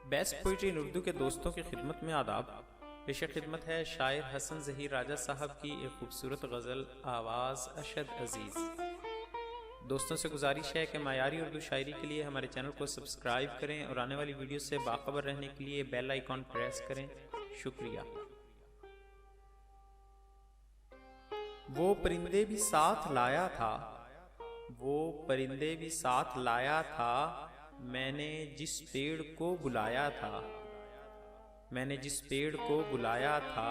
Best poetry इन उर्दू के दोस्तों की खिदमत में आदाब। पेश खिदमत है शायर हसन ज़हीर राजा साहब की एक खूबसूरत गज़ल आवाज़ अशद अज़ीज़। दोस्तों से गुजारिश है कि मायारी उर्दू शायरी के लिए हमारे चैनल को सब्सक्राइब करें और आने वाली वीडियो से बाखबर रहने के लिए बेल आइकॉन प्रेस करें। शुक्रिया। वो परिंदे भी साथ लाया था, वो परिंदे भी साथ लाया था, मैंने जिस पेड़ को बुलाया था, मैंने जिस पेड़ को बुलाया था।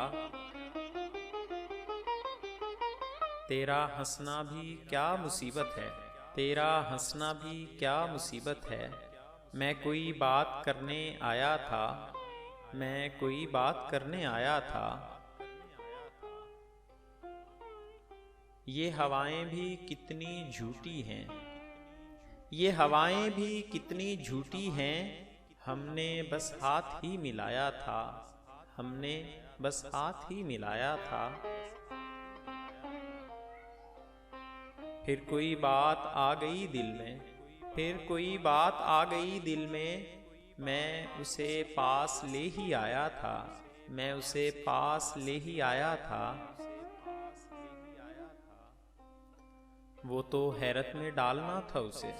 तेरा हंसना भी क्या मुसीबत है, तेरा हंसना भी क्या मुसीबत है। मैं कोई बात करने आया था, मैं कोई बात करने आया था। ये हवाएं भी कितनी झूठी हैं, ये हवाएं भी कितनी झूठी हैं। हमने बस हाथ ही मिलाया था, हमने बस हाथ ही मिलाया था। फिर कोई बात आ गई दिल में, फिर कोई बात आ गई दिल में। मैं उसे पास ले ही आया था, मैं उसे पास ले ही आया था। वो तो हैरत में डालना था उसे,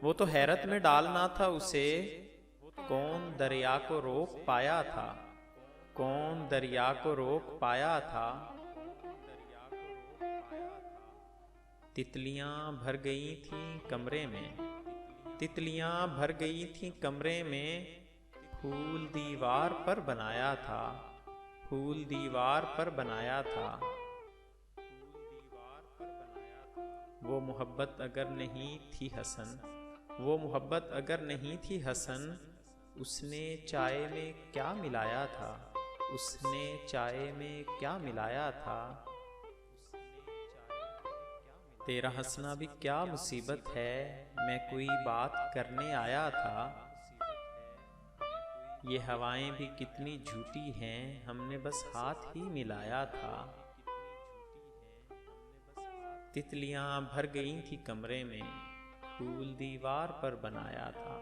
वो तो हैरत में डालना था उसे। कौन दरिया को रोक पाया था, कौन दरिया को रोक पाया था। तितलियां भर गई थीं कमरे में, तितलियां भर गई थीं कमरे में। फूल दीवार पर बनाया था, फूल दीवार पर बनाया था। वो मोहब्बत अगर नहीं थी हसन, वो मोहब्बत अगर नहीं थी हसन। उसने चाय में क्या मिलाया था, उसने चाय में क्या मिलाया था। तेरा हंसना भी क्या मुसीबत है, मैं कोई बात करने आया था। ये हवाएं भी कितनी झूठी हैं, हमने बस हाथ ही मिलाया था। तितलियां भर गई थी कमरे में, फूल दीवार पर बनाया था।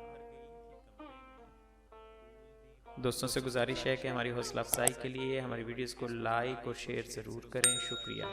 दोस्तों से गुजारिश है कि हमारी हौसला अफजाई के लिए हमारी वीडियोस को लाइक और शेयर ज़रूर करें। शुक्रिया।